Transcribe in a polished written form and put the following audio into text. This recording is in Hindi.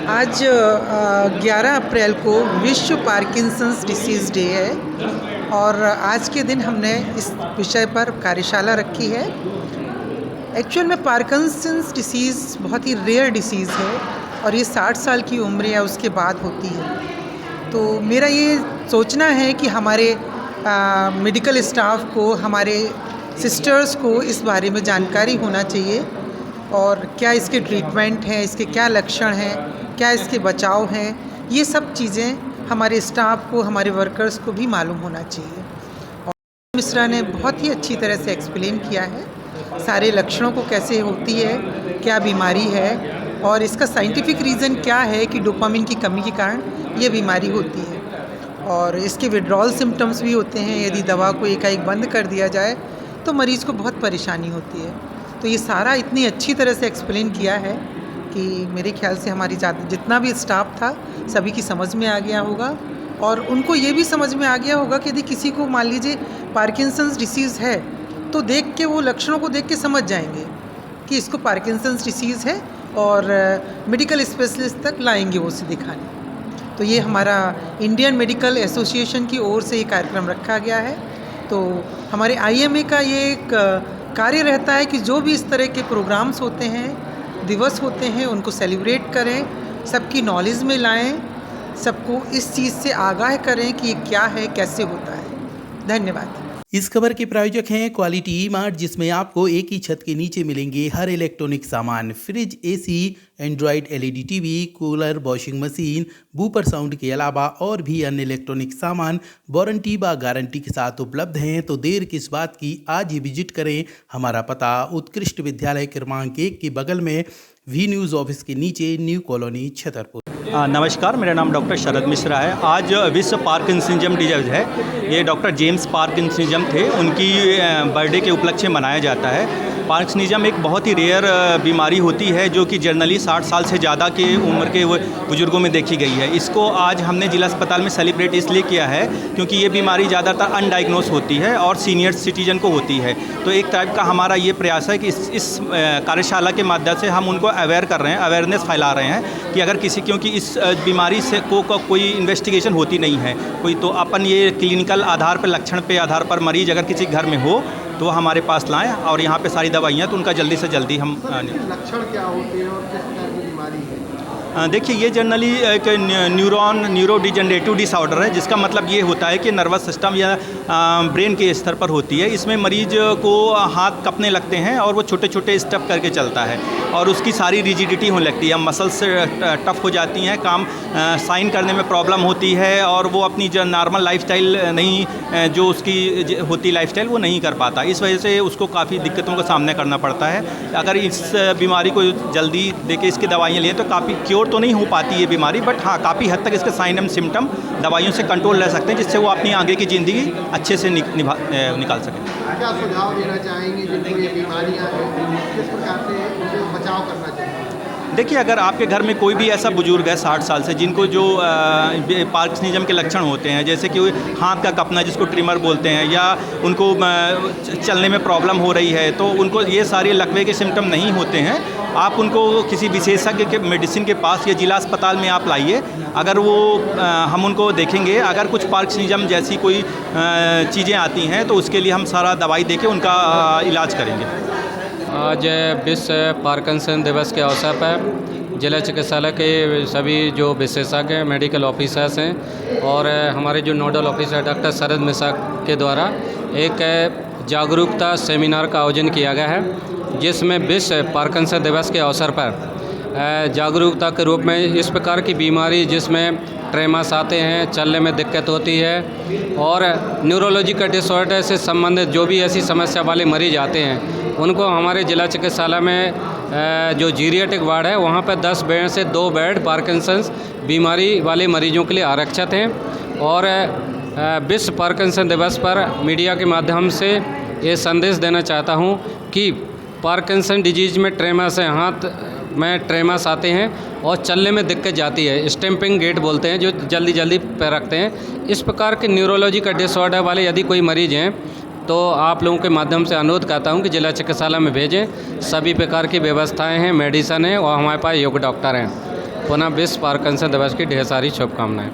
आज 11 अप्रैल को विश्व पार्किंसंस डिसीज़ डे है और आज के दिन हमने इस विषय पर कार्यशाला रखी है। एक्चुअल में पार्किंसंस डिसीज़ बहुत ही रेयर डिसीज़ है और ये 60 साल की उम्र या उसके बाद होती है। तो मेरा ये सोचना है कि हमारे मेडिकल स्टाफ को, हमारे सिस्टर्स को इस बारे में जानकारी होना चाहिए और क्या इसके ट्रीटमेंट हैं, इसके क्या लक्षण हैं, क्या इसके बचाव हैं, ये सब चीज़ें हमारे स्टाफ को, हमारे वर्कर्स को भी मालूम होना चाहिए। और मिश्रा ने बहुत ही अच्छी तरह से एक्सप्लेन किया है सारे लक्षणों को, कैसे होती है, क्या बीमारी है और इसका साइंटिफिक रीज़न क्या है कि डोपामिन की कमी के कारण ये बीमारी होती है। और इसके विड्रॉल सिम्टम्स भी होते हैं, यदि दवा को एकाएक बंद कर दिया जाए तो मरीज़ को बहुत परेशानी होती है। तो ये सारा इतनी अच्छी तरह से एक्सप्लेन किया है कि मेरे ख्याल से हमारी जितना भी स्टाफ था सभी की समझ में आ गया होगा और उनको ये भी समझ में आ गया होगा कि यदि किसी को मान लीजिए पार्किंसंस डिसीज़ है तो देख के, वो लक्षणों को देख के समझ जाएंगे कि इसको पार्किंसंस डिसीज़ है और मेडिकल स्पेशलिस्ट तक लाएंगे वो उसे दिखाने। तो ये हमारा इंडियन मेडिकल एसोसिएशन की ओर से ये कार्यक्रम रखा गया है। तो हमारे IMA का ये एक कार्य रहता है कि जो भी इस तरह के प्रोग्राम्स होते हैं, दिवस होते हैं, उनको सेलिब्रेट करें, सबकी नॉलेज में लाएं, सबको इस चीज़ से आगाह करें कि ये क्या है, कैसे होता है। धन्यवाद। इस खबर के प्रायोजक हैं क्वालिटी मार्ट, जिसमें आपको एक ही छत के नीचे मिलेंगे हर इलेक्ट्रॉनिक सामान, fridge, AC, android LED TV, cooler, washing machine, woofer sound के अलावा और भी अन्य इलेक्ट्रॉनिक सामान वारंटी व गारंटी के साथ उपलब्ध हैं। तो देर किस बात की, आज ही विजिट करें। हमारा पता उत्कृष्ट विद्यालय क्रमांक 1 के बगल में V न्यूज़ ऑफिस के नीचे, न्यू कॉलोनी, छतरपुर। नमस्कार, मेरा नाम डॉक्टर शरद मिश्रा है। आज विश्व पार्किंसनिज्म डे है। ये डॉक्टर जेम्स पार्किंसनिज्म थे, उनकी बर्थडे के उपलक्ष्य में मनाया जाता है। पार्किंसनिज्म एक बहुत ही रेयर बीमारी होती है जो कि जनरली 60 साल से ज़्यादा के उम्र के बुजुर्गों में देखी गई है। इसको आज हमने जिला अस्पताल में सेलिब्रेट इसलिए किया है क्योंकि ये बीमारी ज़्यादातर अनडायग्नोस होती है और सीनियर सिटीजन को होती है। तो एक टाइप का हमारा ये प्रयास है कि इस कार्यशाला के माध्यम से हम उनको अवेयर कर रहे हैं, अवेयरनेस फैला रहे हैं कि अगर किसी, क्योंकि इस बीमारी से कोई इन्वेस्टिगेशन होती नहीं है कोई, तो अपन ये क्लिनिकल आधार पर, लक्षण पे आधार पर मरीज अगर किसी घर में हो तो वो हमारे पास लाएं और यहाँ पे सारी दवाइयाँ, तो उनका जल्दी से जल्दी हम लक्षण क्या होते हैं और किस प्रकार की बीमारी है? देखिए, ये जनरली एक न्यूरो डिजेनरेटिव डिसऑर्डर है, जिसका मतलब ये होता है कि नर्वस सिस्टम या ब्रेन के स्तर पर होती है। इसमें मरीज को हाथ कँपने लगते हैं और वो छोटे छोटे स्टेप करके चलता है और उसकी सारी रिजिडिटी होने लगती है, मसल्स टफ हो जाती हैं, काम साइन करने में प्रॉब्लम होती है और वो अपनी जो नॉर्मल लाइफस्टाइल नहीं, जो उसकी होती लाइफस्टाइल, वो नहीं कर पाता। इस वजह से उसको काफ़ी दिक्कतों का सामना करना पड़ता है। अगर इस बीमारी को जल्दी देके इसकी दवाइयाँ लें तो काफ़ी क्योर तो नहीं हो पाती ये बीमारी, बट हाँ, काफ़ी हद तक इसके साइन एंड सिम्टम दवाइयों से कंट्रोल रह सकते हैं, जिससे वो अपनी आगे की ज़िंदगी अच्छे से निकाल सकें। क्या सुझाव देना चाहेंगे जिनको ये बीमारियाँ हैं, किस प्रकार से उनको बचाव करना चाहिए? देखिए, अगर आपके घर में कोई भी ऐसा बुजुर्ग है 60 साल से जिनको जो पार्किंसनिज्म के लक्षण होते हैं, जैसे कि हाथ का कँपना जिसको ट्रिमर बोलते हैं, या उनको चलने में प्रॉब्लम हो रही है, तो उनको ये सारे लकवे के सिम्टम नहीं होते हैं, आप उनको किसी विशेषज्ञ के मेडिसिन के पास या जिला अस्पताल में आप लाइए। अगर वो हम उनको देखेंगे, अगर कुछ पार्किंसनिज्म जैसी कोई चीज़ें आती हैं तो उसके लिए हम सारा दवाई देके उनका इलाज करेंगे। आज विश्व पार्किंसन दिवस के अवसर पर जिला चिकित्सालय के सभी जो विशेषज्ञ मेडिकल ऑफिसर्स हैं और हमारे जो नोडल ऑफिसर डॉक्टर शरद मिश्रा के द्वारा एक जागरूकता सेमिनार का आयोजन किया गया है, जिसमें विश्व पार्किंसन दिवस के अवसर पर जागरूकता के रूप में इस प्रकार की बीमारी जिसमें ट्रेमास आते हैं, चलने में दिक्कत होती है और न्यूरोलॉजी का डिसऑर्डर से संबंधित जो भी ऐसी समस्या वाले मरीज आते हैं, उनको हमारे जिला चिकित्सालय में जो जीरियाट्रिक वार्ड है वहाँ पर 10 बेड से 2 बेड पार्किंसंस बीमारी वाले मरीजों के लिए आरक्षित हैं। और विश्व पार्किंसन दिवस पर मीडिया के माध्यम से ये संदेश देना चाहता हूँ कि पार्किंसन डिजीज़ में ट्रेमास है, हाथ में ट्रेमास आते हैं और चलने में दिक्कत जाती है, स्टैम्पिंग गेट बोलते हैं, जो जल्दी जल्दी पैर रखते हैं। इस प्रकार के न्यूरोलॉजी का डिसऑर्डर वाले यदि कोई मरीज हैं तो आप लोगों के माध्यम से अनुरोध करता हूं कि जिला चिकित्सालय में भेजें। सभी प्रकार की व्यवस्थाएं हैं, मेडिसन है और हमारे पास योग्य डॉक्टर हैं। पुनः विश्व पार्किंसन दिवस की ढेर सारी शुभकामनाएं।